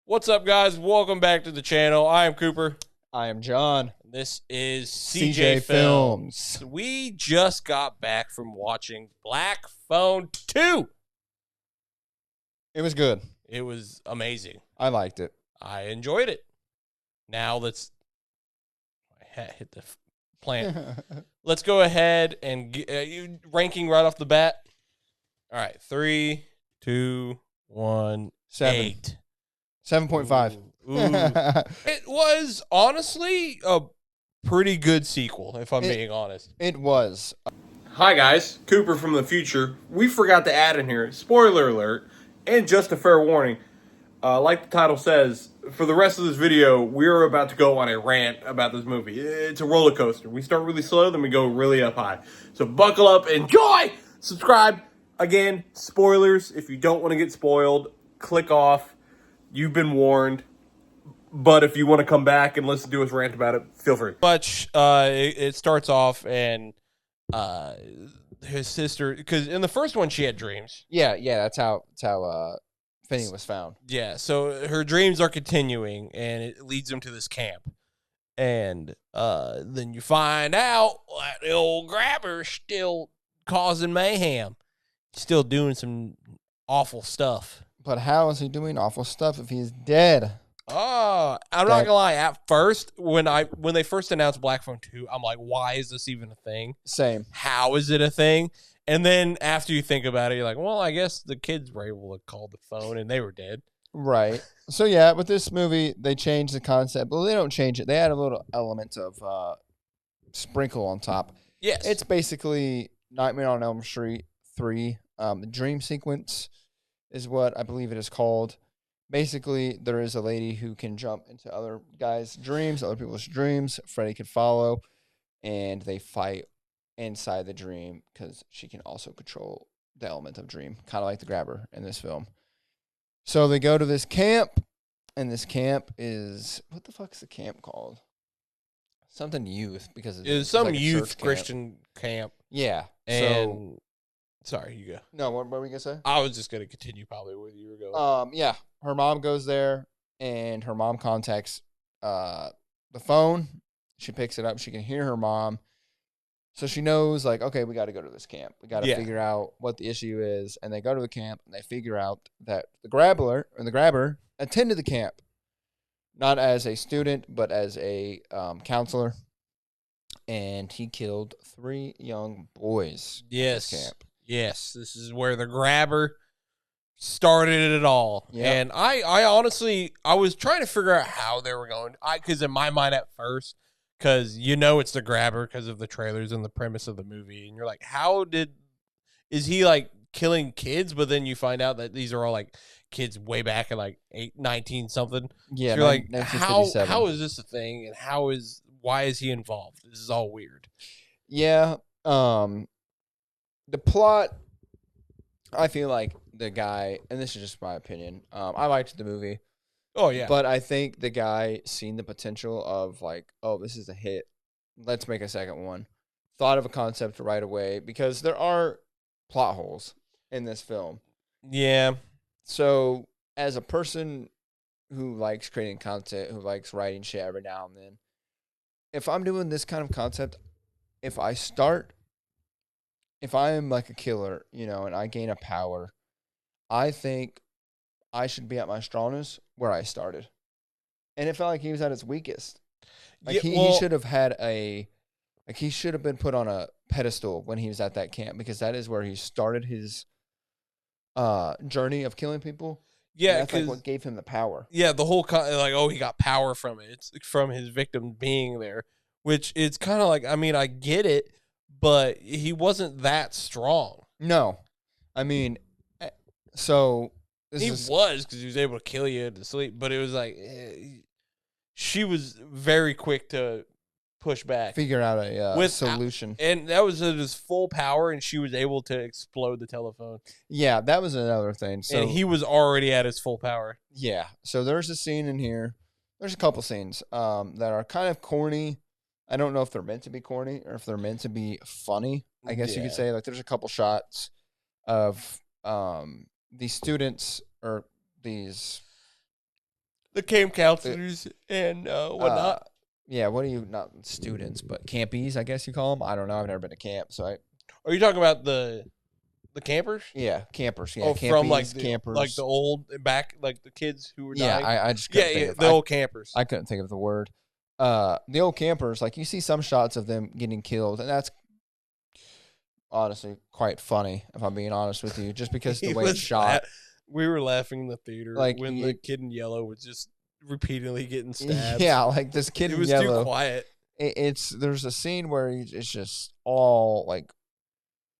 What's up, guys? Welcome back to the channel. I am Cooper. I am John. This is CJ Films. Films. We just got back from watching Black Phone 2. It was good. It was amazing. I liked it. I enjoyed it. Now let's hit the plant. Let's go ahead and get ranking right off the bat. All right, 3, 2, 1, 7. 8. 7.5. Ooh. It was honestly a pretty good sequel, if I'm being honest. It was. Hi guys, Cooper from the future. We forgot to add in here, spoiler alert, and just a fair warning. Like the title says, for the rest of this video, we're about to go on a rant about this movie. It's a roller coaster. We start really slow, then we go really up high. So buckle up, enjoy, subscribe. Again, spoilers. If you don't want to get spoiled, click off. You've been warned. But if you want to come back and listen to us rant about it, feel free. It starts off and his sister, because in the first one she had dreams. Yeah, that's how Finney was found. Yeah, so her dreams are continuing, and it leads them to this camp. And then you find out that the old grabber's still causing mayhem. Still doing some awful stuff. But how is he doing awful stuff if he's dead? Oh, I'm not gonna lie. At first, when they first announced Black Phone 2, I'm like, why is this even a thing? Same. How is it a thing? And then after you think about it, you're like, well, I guess the kids were able to call the phone and they were dead. Right. So yeah, with this movie, they changed the concept, but they don't change it. They add a little element of sprinkle on top. Yes. It's basically Nightmare on Elm Street 3. The dream sequence is what I believe it is called. Basically, there is a lady who can jump into other guys' dreams, other people's dreams. Freddy could follow, and they fight inside the dream because she can also control the element of dream, kind of like the grabber in this film. So they go to this camp, and this camp is, what the fuck is the camp called? Something youth, because it's some like youth Christian camp. Yeah. And sorry, you go. No, what were we gonna say? I was just gonna continue probably where you were going. Yeah. Her mom goes there, and her mom contacts the phone. She picks it up. She can hear her mom. So she knows, like, okay, we got to go to this camp. We got to figure out what the issue is. And they go to the camp, and they figure out that the grabber attended the camp, not as a student, but as a counselor. And he killed 3 young boys. Yes. At this camp. Yes. This is where the grabber started it all. Yep. And I honestly, I was trying to figure out how they were going. Because in my mind at first, because you know it's the grabber because of the trailers and the premise of the movie. And you're like, is he like killing kids? But then you find out that these are all like kids way back in like 19 something. Yeah. So you're like, how is this a thing? And why is he involved? This is all weird. Yeah. The plot, I feel like the guy, and this is just my opinion, I liked the movie. Oh, yeah. But I think the guy seen the potential of like, oh, this is a hit. Let's make a second one. Thought of a concept right away because there are plot holes in this film. Yeah. So as a person who likes creating content, who likes writing shit every now and then, if I'm doing this kind of concept, if I am like a killer, and I gain a power, I think I should be at my strongest where I started. And it felt like he was at his weakest. Like he should have he should have been put on a pedestal when he was at that camp, because that is where he started his journey of killing people. Yeah, that's like what gave him the power. Yeah, the whole he got power from it. It's from his victim being there, which it's kind of like, I mean, I get it, but he wasn't that strong. No, I mean, so he was, because he was able to kill you to sleep, but it was like she was very quick to push back, figure out a solution, and that was his full power, and she was able to explode the telephone. Yeah, that was another thing. So, and he was already at his full power. Yeah, so there's a scene in here. There's a couple scenes that are kind of corny. I don't know if they're meant to be corny or if they're meant to be funny. I guess you could say, like, there's a couple shots of these students, or these the camp counselors and whatnot. Yeah, what are you, not students, but campies, I guess you call them. I don't know. I've never been to camp, so Are you talking about the campers? yeah, campers. Yeah, Oh, campies, from like campers. the old back, like the kids who were yeah, dying. I just couldn't think Yeah, of, the old campers. I couldn't think of the word. The old campers, like you see some shots of them getting killed, and that's honestly quite funny, if I'm being honest with you, just because the way it's shot. We were laughing in the theater Like, when the kid in yellow was just repeatedly getting stabbed. Yeah, like this kid It in was yellow. too quiet. There's a scene where it's just all like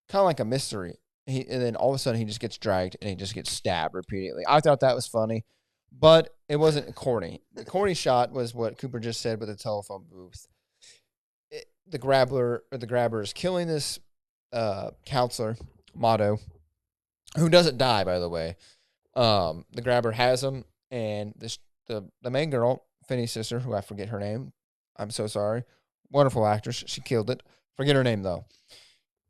kind of like a mystery. And then all of a sudden he just gets dragged and he just gets stabbed repeatedly. I thought that was funny, but it wasn't corny. The corny shot was what Cooper just said with the telephone booth. The grabber is killing this counselor, Motto, who doesn't die, by the way. The grabber has him, and the main girl, Finney's sister, who I forget her name. I'm so sorry. Wonderful actress. She killed it. Forget her name, though.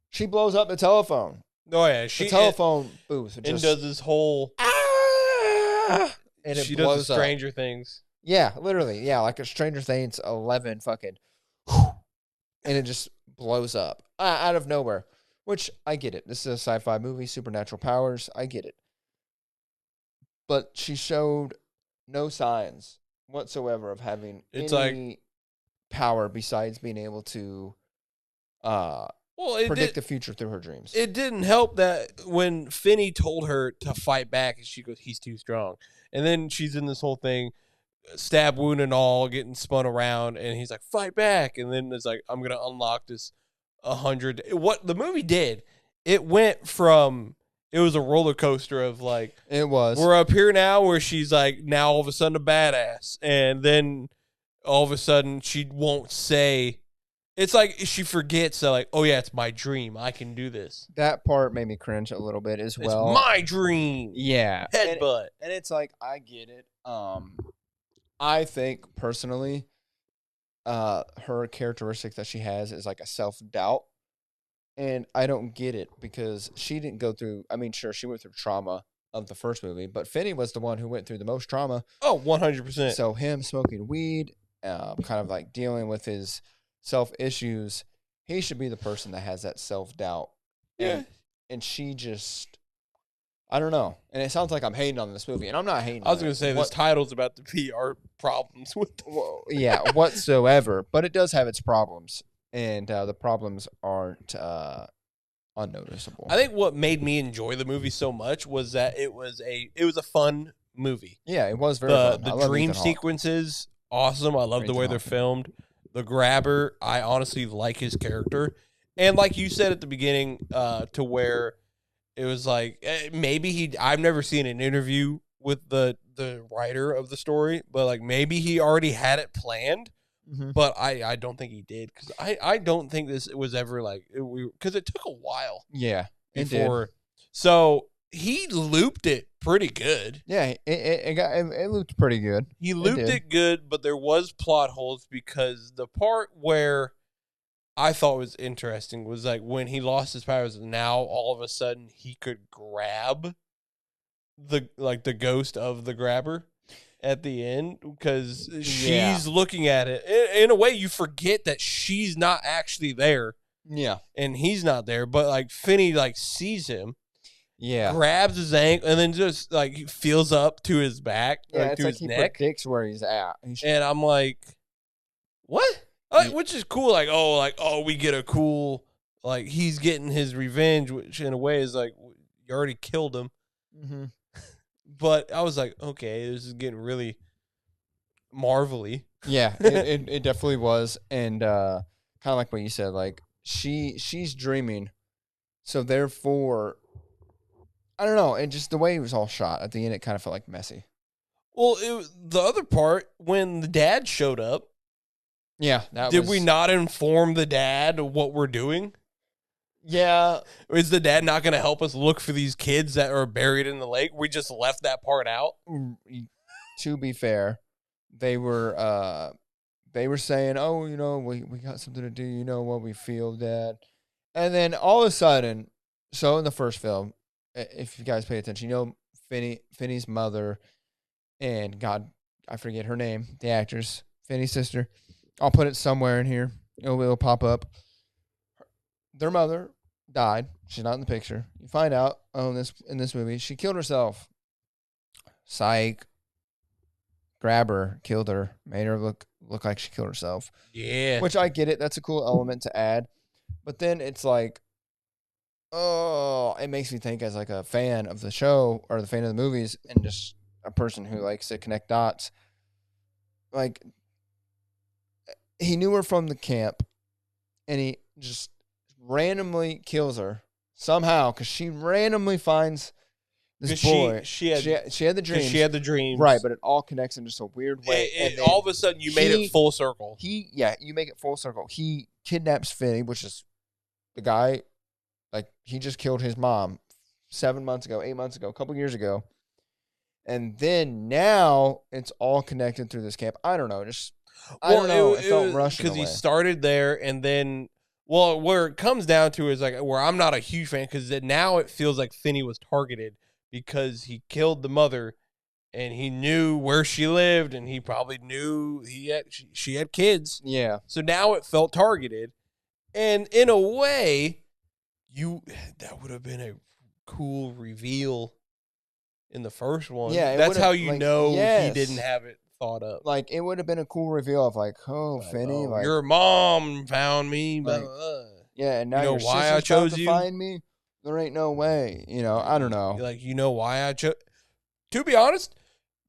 She blows up the telephone. Oh, yeah. The telephone booth. And does this whole... And it she blows does the Stranger Things. Yeah, literally. Yeah, like a Stranger Things 11 fucking... And it just blows up out of nowhere. Which, I get it. This is a sci-fi movie, supernatural powers. I get it. But she showed no signs whatsoever of having any power besides being able to predict the future through her dreams. It didn't help that when Finney told her to fight back, and she goes, he's too strong. And then she's in this whole thing, stab wound and all, getting spun around, and he's like, fight back. And then it's like, I'm going to unlock this 100. What the movie did, it went from... It was a roller coaster of like, it was. We're up here now where she's like, now all of a sudden a badass. And then all of a sudden she won't say, it's like she forgets that, like, oh yeah, it's my dream. I can do this. That part made me cringe a little bit as well. It's my dream. Yeah. Headbutt. And it's like, I get it. I think personally, her characteristic that she has is like a self-doubt. And I don't get it because she didn't go through, I mean, sure, she went through trauma of the first movie, but Finney was the one who went through the most trauma. Oh, 100%. So him smoking weed, kind of like dealing with his self-issues, he should be the person that has that self-doubt. Yeah. And she just, I don't know. And it sounds like I'm hating on this movie, and I'm not hating I was going to say, this title's about to be our problems with yeah, whatsoever. But it does have its problems. And the problems aren't unnoticeable. I think what made me enjoy the movie so much was that it was a fun movie. Yeah, it was very fun. The dream sequences, awesome. I love the way they're filmed. The grabber, I honestly like his character. And like you said at the beginning, to where it was like, maybe I've never seen an interview with the writer of the story, but like maybe he already had it planned. Mm-hmm. But I don't think he did, because I don't think this was ever like, because it took a while. Yeah, before. It did. So he looped it pretty good. Yeah, it looped pretty good. He looped it good, but there was plot holes, because the part where I thought was interesting was like when he lost his powers, now all of a sudden he could grab the ghost of the grabber at the end, because she's looking at it. In a way, you forget that she's not actually there. Yeah. And he's not there, but like Finney like sees him. Yeah. Grabs his ankle and then just like he feels up to his back, like, to his he neck. Predicts where he's at. And I'm like, what? Which is cool. Like, we get a cool, like, he's getting his revenge, which in a way is like, you already killed him. Mm-hmm. But I was like, okay, this is getting really marvelly. Yeah, it definitely was. And kind of like what you said, like she's dreaming. So therefore, I don't know. And just the way it was all shot at the end, it kind of felt like messy. Well, the other part, when the dad showed up. Yeah. Did we not inform the dad of what we're doing? Yeah. Is the dad not going to help us look for these kids that are buried in the lake? We just left that part out. To be fair, they were saying, "Oh, we got something to do. You know what we feel, Dad." And then all of a sudden, so in the first film, if you guys pay attention, Finney's mother and God I forget her name, the actress, Finney's sister. I'll put it somewhere in here. It'll pop up. Their mother died. She's not in the picture. You find out in this movie, she killed herself. Psych. Grab her, killed her, made her look like she killed herself. Yeah. Which I get it. That's a cool element to add. But then it's like, oh, it makes me think as like a fan of the show or the fan of the movies and just a person who likes to connect dots. Like, he knew her from the camp and he just randomly kills her somehow because she randomly finds this boy. She had the dreams. She had the dreams. Right, but it all connects in just a weird way. And all of a sudden, you made it full circle. You make it full circle. He kidnaps Finney, which is the guy, like, he just killed his mom 7 months ago, 8 months ago, a couple years ago. And then now it's all connected through this camp. I don't know. I don't know. It felt rushed because he started there, and then, well, where it comes down to is like where I'm not a huge fan because now it feels like Finney was targeted because he killed the mother, and he knew where she lived, and he probably knew she had kids. Yeah. So now it felt targeted, and in a way, that would have been a cool reveal in the first one. Yeah, that's how you like, know yes. he didn't have it thought up. Like, it would have been a cool reveal of like, Finney, like, your mom found me. Like, yeah, and now you know your why I sister's chose about to you? find me. There ain't no way. I don't know. Like, you know why I chose? To be honest,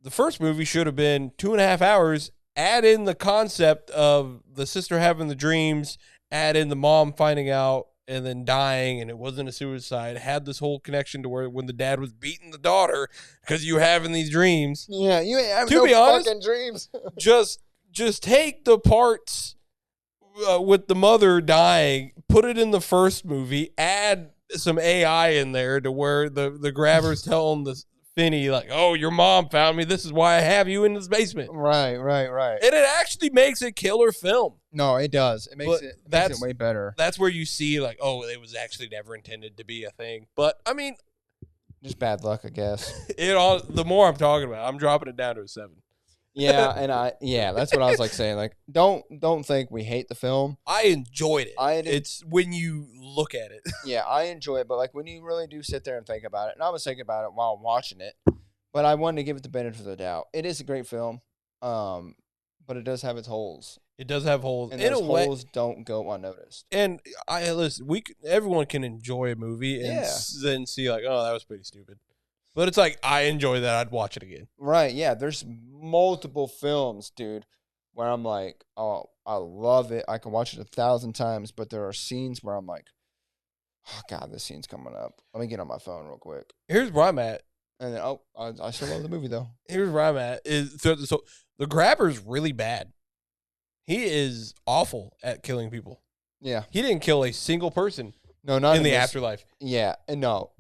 the first movie should have been 2.5 hours. Add in the concept of the sister having the dreams. Add in the mom finding out and then dying, and it wasn't a suicide. Had this whole connection to where when the dad was beating the daughter because you having these dreams. Yeah, you ain't having no fucking dreams. just take the parts with the mother dying, put it in the first movie, add some AI in there to where the grabber's telling the Finney, like, oh, your mom found me. This is why I have you in this basement. Right. And it actually makes a killer film. No, it does. It makes it way better. That's where you see, like, oh, it was actually never intended to be a thing. But, I mean, just bad luck, I guess. The more I'm talking about, I'm dropping it down to a 7. Yeah, and that's what I was like saying. Like, don't think we hate the film. I enjoyed it. It's when you look at it. Yeah, I enjoy it, but like when you really do sit there and think about it, and I was thinking about it while watching it, but I wanted to give it the benefit of the doubt. It is a great film, but it does have its holes. It does have holes. And those holes don't go unnoticed. And listen, everyone can enjoy a movie and then see like, oh, that was pretty stupid. But it's like, I enjoy that. I'd watch it again. Right, yeah. There's multiple films, dude, where I'm like, oh, I love it. I can watch it 1,000 times, but there are scenes where I'm like, oh, God, this scene's coming up. Let me get on my phone real quick. Here's where I'm at. And then, I still love the movie, though. Here's where I'm at. So the grabber's really bad. He is awful at killing people. Yeah. He didn't kill a single person. No, not in the afterlife. Yeah, and no.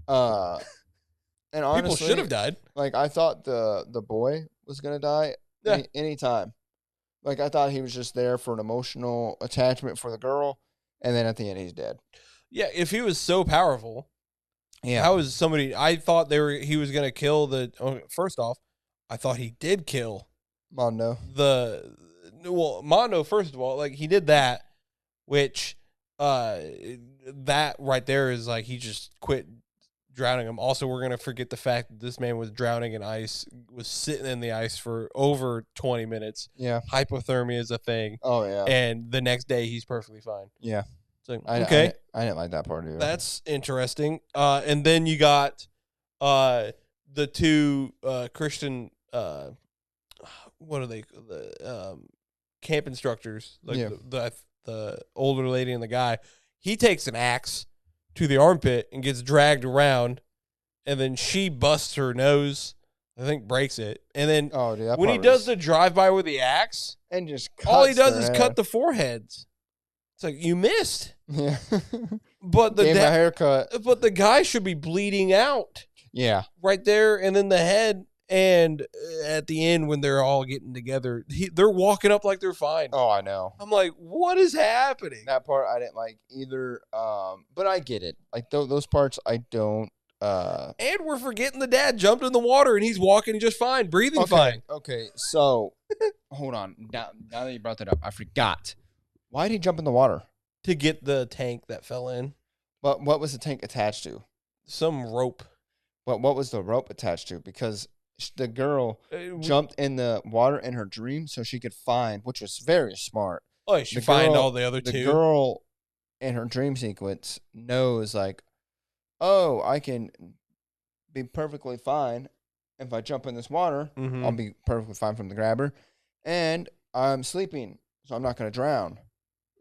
And honestly, people should have died. Like, I thought the boy was gonna die anytime. Like, I thought he was just there for an emotional attachment for the girl, and then at the end he's dead. Yeah, if he was so powerful, how was somebody? I thought he was gonna kill the. Oh, first off, I thought he did kill Mondo. Mondo. First of all, like he did that, which that right there is like he just quit drowning him. Also, we're gonna forget the fact that this man was drowning in ice, was sitting in the ice for over 20 minutes. Yeah, hypothermia is a thing. Oh yeah, and the next day he's perfectly fine. Yeah, so okay, I didn't like that part either. That's interesting. And then you got the two Christian what are they, the camp instructors, like the older lady and the guy. He takes an axe to the armpit and gets dragged around, and then she busts her nose, I think breaks it, and then when he does the drive-by with the axe and just all he does is cut the foreheads. It's like, you missed. Yeah. But gave him a haircut. But the guy should be bleeding out. Yeah. Right there, and then the head. And at the end, when they're all getting together, they're walking up like they're fine. Oh, I know. I'm like, what is happening? That part I didn't like either. But I get it. Like those parts I don't And we're forgetting the dad jumped in the water and he's walking just fine, breathing fine. Okay, so hold on. Now that you brought that up, I forgot. Why did he jump in the water? To get the tank that fell in. But what was the tank attached to? Some rope. But what was the rope attached to? Because the girl jumped in the water in her dream so she could find, which was very smart. Oh, she find all the other two. The girl in her dream sequence knows, like, oh, I can be perfectly fine if I jump in this water. Mm-hmm. I'll be perfectly fine from the grabber. And I'm sleeping, so I'm not going to drown.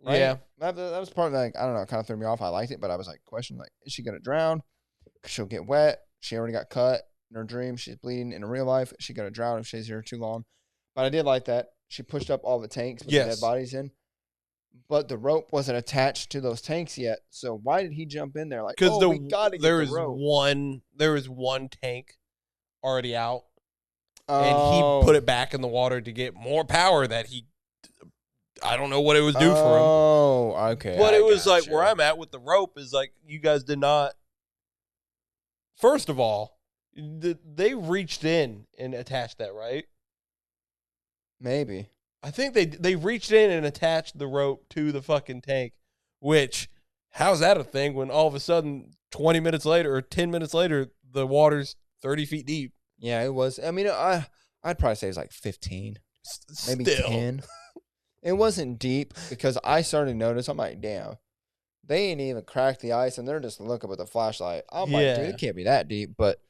Right? Yeah. That was part of, like, I don't know, it kind of threw me off. I liked it, but I was like, questioning, like, is she going to drown? She'll get wet. She already got cut in her dream. She's bleeding. In real life, she going to drown if she's here too long. But I did like that. She pushed up all the tanks with the dead bodies in. But the rope wasn't attached to those tanks yet. So why did he jump in there? Like, oh, we got to get the rope. There was one tank already out. And he put it back in the water to get more power that I don't know what it was due for him. Oh, okay. But it was like where I'm at with the rope is like you guys did not. First of all, they reached in and attached that, right? Maybe. I think they reached in and attached the rope to the fucking tank, which, how's that a thing when all of a sudden 20 minutes later or 10 minutes later, the water's 30 feet deep? Yeah, it was. I mean, I'd probably say it was like 15, maybe 10. It wasn't deep because I started to notice, I'm like, damn, they ain't even cracked the ice and they're just looking with a flashlight. I'm like, dude, it can't be that deep. But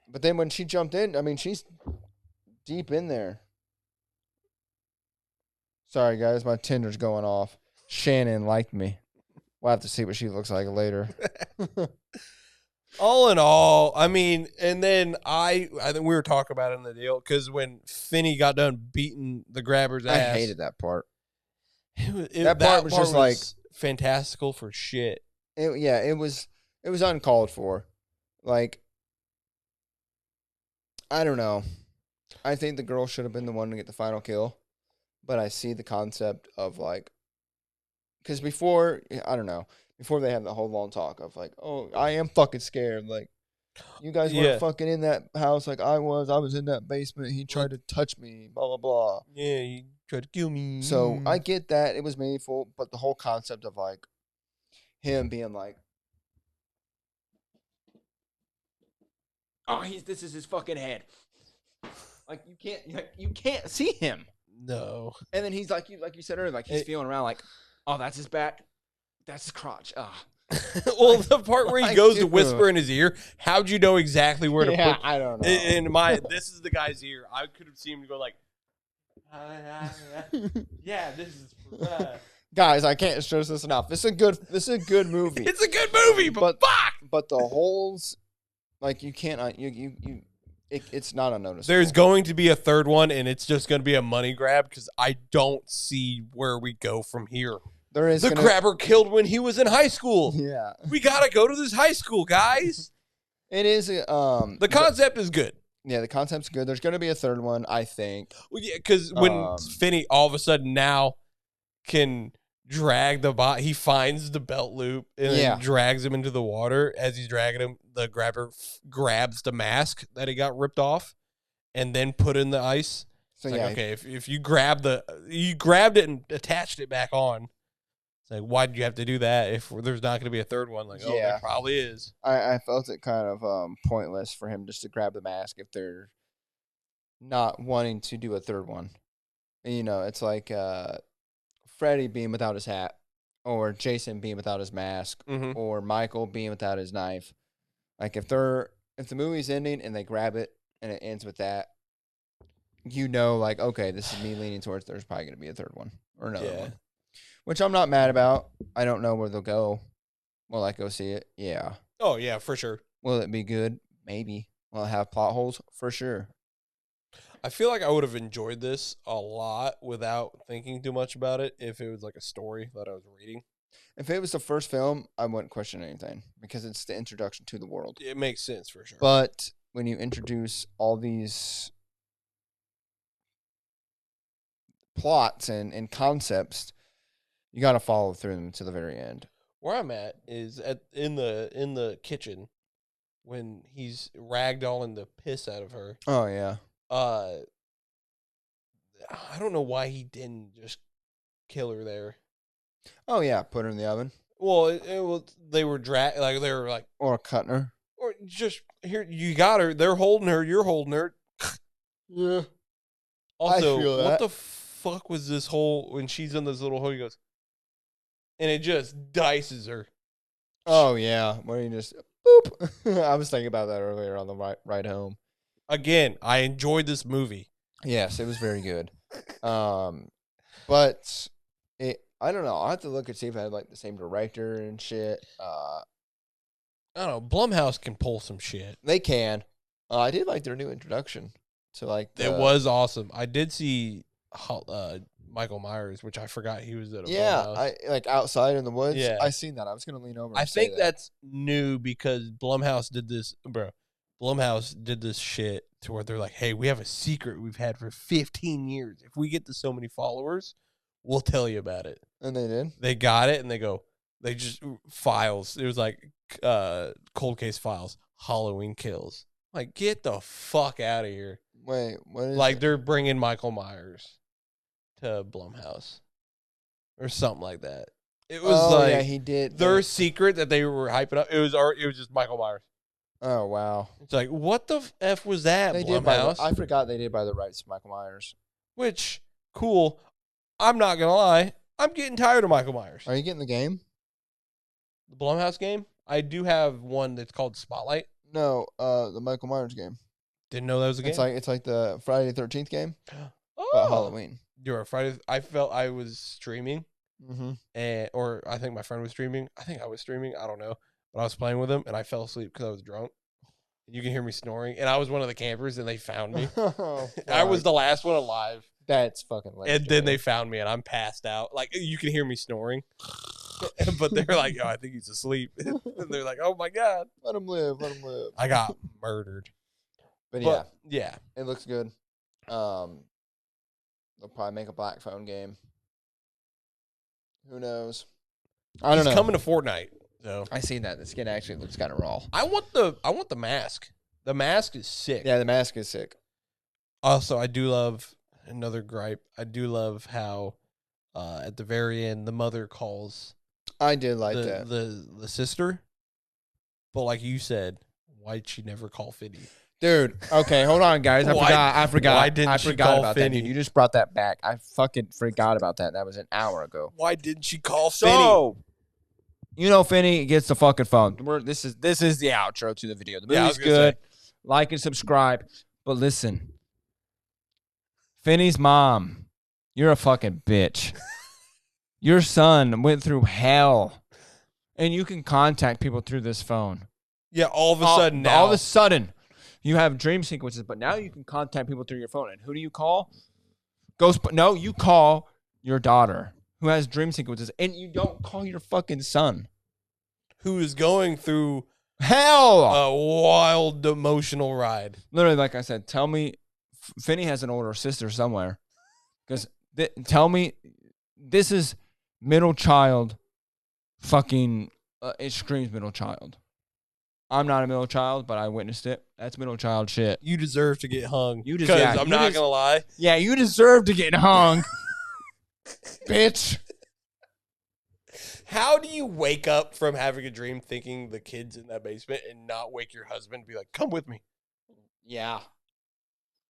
then when she jumped in, I mean, she's deep in there. Sorry, guys, my Tinder's going off. Shannon liked me. We'll have to see what she looks like later. All in all, I mean, and then I think we were talking about it in the deal because when Finney got done beating the grabber's ass, I hated that part. That part was just like fantastical for shit. It was uncalled for. Like, I don't know. I think the girl should have been the one to get the final kill. But I see the concept of, like, because before, I don't know, before they had the whole long talk of, like, oh, I am fucking scared. Like, you guys weren't fucking in that house like I was. I was in that basement. He tried to touch me, blah, blah, blah. Yeah, he tried to kill me. So I get that. It was meaningful. But the whole concept of, like, him being like, oh, this is his fucking head. Like, you can't see him. No. And then he's like you said earlier, like he's feeling around like, oh, that's his back. That's his crotch. Well, the part where he goes to whisper in his ear, how'd you know exactly where to put? I don't know. This is the guy's ear. I could have seen him go like, yeah, this is guys, I can't stress this enough. This is a good movie. It's a good movie, but fuck. But the holes, like you can't it's not unnoticeable. There's going to be a third one, and it's just going to be a money grab because I don't see where we go from here. There is the grabber killed when he was in high school. Yeah, we gotta go to this high school, guys. It is. The concept is good. Yeah, the concept's good. There's going to be a third one, I think. Well, yeah, because when Finney all of a sudden now can drag the bot, he finds the belt loop and then drags him into the water. As he's dragging him, the grabber grabs the mask that he got ripped off and then put in the ice. So like, okay, if you grabbed it and attached it back on, it's like, why did you have to do that if there's not going to be a third one? Like, there probably is. I felt it kind of pointless for him just to grab the mask if they're not wanting to do a third one. And, you know, it's like Freddy being without his hat, or Jason being without his mask, or Michael being without his knife. Like if the movie's ending and they grab it and it ends with that, you know, like, okay, this is me leaning towards there's probably going to be a third one or another one, which I'm not mad about. I don't know where they'll go. Will I go see it? Yeah. Oh yeah, for sure. Will it be good? Maybe. Will it have plot holes? For sure. I feel like I would have enjoyed this a lot without thinking too much about it if it was like a story that I was reading. If it was the first film, I wouldn't question anything because it's the introduction to the world. It makes sense for sure. But when you introduce all these plots and concepts, you got to follow through them to the very end. Where I'm at is in the kitchen. when he's ragdolling the piss out of her. Oh yeah. I don't know why he didn't just kill her there. Oh yeah. Put her in the oven Well, they were they were like, or cutting her. or just here, you got her. They're holding her. You're holding her. Yeah. Also, feel what that. the fuck was this hole when she's in this little hole? He goes, and it just dices her. Oh yeah. Where you just boop. I was thinking about that earlier on the ride home. Again, I enjoyed this movie. Yes, it was very good. But I don't know. I'll have to look and see if I had like the same director and shit. I don't know. Blumhouse can pull some shit. They can. I did like their new introduction to like It was awesome. I did see Michael Myers, which I forgot he was at a yeah, Blumhouse. I like outside in the woods. Yeah. I seen that. I was gonna lean over. I and say think that. that's new because Blumhouse did this, bro. Blumhouse did this shit to where they're like, hey, we have a secret we've had for 15 years. If we get to so many followers, we'll tell you about it. And they did. They got it and they just files. It was like cold case files, Halloween kills. Like, get the fuck out of here. Wait, what is Like, it? they're bringing Michael Myers to Blumhouse or something like that. It was Oh like yeah, he did. their secret that they were hyping up. It was just Michael Myers. Oh wow. It's like, what the F was that, They did buy. Blumhouse? I forgot they did buy the rights to Michael Myers. Which, cool. I'm not going to lie. I'm getting tired of Michael Myers. Are you getting the game? The Blumhouse game, I do have one that's called Spotlight. No, the Michael Myers game. Didn't know that was a game. It's like the Friday the 13th game, oh. but Halloween. You're a Friday. I felt I was streaming, Mm-hmm. or I think my friend was streaming. I think I was streaming. I don't know. But I was playing with him, and I fell asleep because I was drunk. You can hear me snoring, and I was one of the campers, and they found me. I was the last one alive. That's fucking legendary. And then they found me, and I'm passed out. Like, you can hear me snoring. But they're like, oh, I think he's asleep. And they're like, oh, my God. let him live. Let him live. I got murdered. But But, yeah, yeah. it looks good. They'll probably make a Black Phone game. Who knows? I don't He's know. coming to Fortnite. So I seen that. The skin actually looks kind of raw. I want the mask. The mask is sick. Yeah, the mask is sick. Also, I do love another gripe. I do love how at the very end the mother calls I did like that. the sister. But like you said, why'd she never call Finney? Dude, okay, hold on, guys. I forgot. Why didn't she call about that, Finney? dude. You just brought that back. I fucking forgot about that. That was an hour ago. Why didn't she call Finney? So, you know, Finney gets the fucking phone. This is the outro to the video. The Yeah, I movie's was gonna good. Like and subscribe. But listen, Finney's mom, you're a fucking bitch. Your son went through hell, and you can contact people through this phone. Yeah, all of a sudden now. All of a sudden, you have dream sequences, but now you can contact people through your phone. And who do you call? No, you call your daughter who has dream sequences, and you don't call your fucking son. who is going through Hell! a wild emotional ride. Literally, like I said, tell me, Finney has an older sister somewhere. Because tell me, this is middle child, fucking, it screams middle child. I'm not a middle child, but I witnessed it. That's middle child shit. You deserve to get hung. You Because yeah, I'm you not des- gonna lie. Yeah, you deserve to get hung, bitch. How do you wake up from having a dream thinking the kid's in that basement and not wake your husband and be like, come with me? Yeah.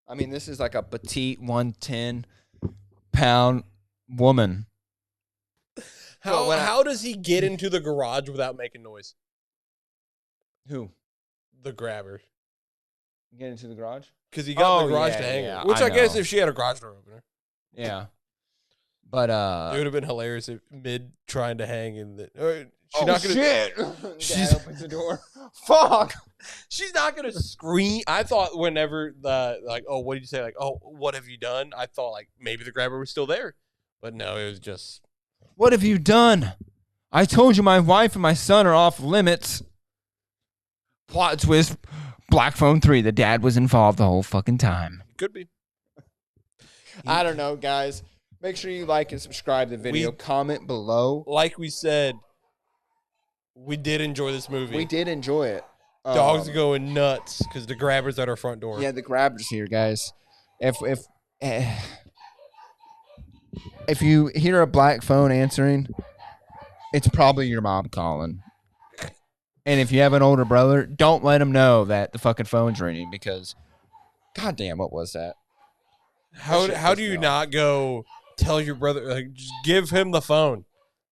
I mean, this is like a petite 110-pound woman. How does he get into the garage without making noise? Who? The grabber. Get into the garage? Because he got Oh, the garage yeah, to hang yeah, her. Which I I guess know. if she had a garage door opener. Yeah. But, It would have been hilarious if mid trying to hang in the. She's oh, not gonna. shit. She's- Dad opens the door. Fuck. She's not gonna scream. I thought whenever oh, what did you say? Like, oh, what have you done? I thought like maybe the grabber was still there, but no, it was just. What have you done? I told you my wife and my son are off limits. Plot twist. Black Phone 3. The dad was involved the whole fucking time. Could be. I don't know, guys. Make sure you like and subscribe to the video. Comment below. Like we said, we did enjoy this movie. We did enjoy it. Dogs are going nuts because the grabber's at our front door. Yeah, the grabber's here, guys. If you hear a black phone answering, it's probably your mom calling. And if you have an older brother, don't let him know that the fucking phone's ringing because, goddamn, what was that? How shit do pissed you me off. not go tell your brother? Like, just give him the phone.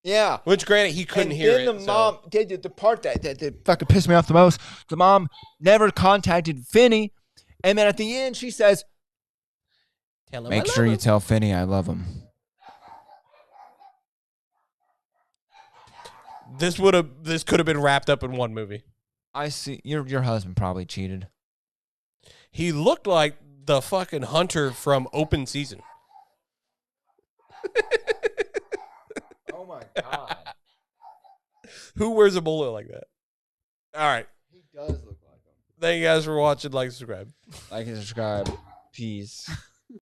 Yeah. Which, granted, he couldn't And hear then it. the so- mom did the part that fucking pissed me off the most. The mom never contacted Finney, and then at the end she says, Tell him I "Make love sure you him." tell Finney I love him." This could have been wrapped up in one movie. I see your husband probably cheated. He looked like the fucking hunter from Open Season. Oh my god, Who wears a bullet like that? All right. he does look like him. Thank you guys for watching. Like, subscribe. Like and subscribe. Peace.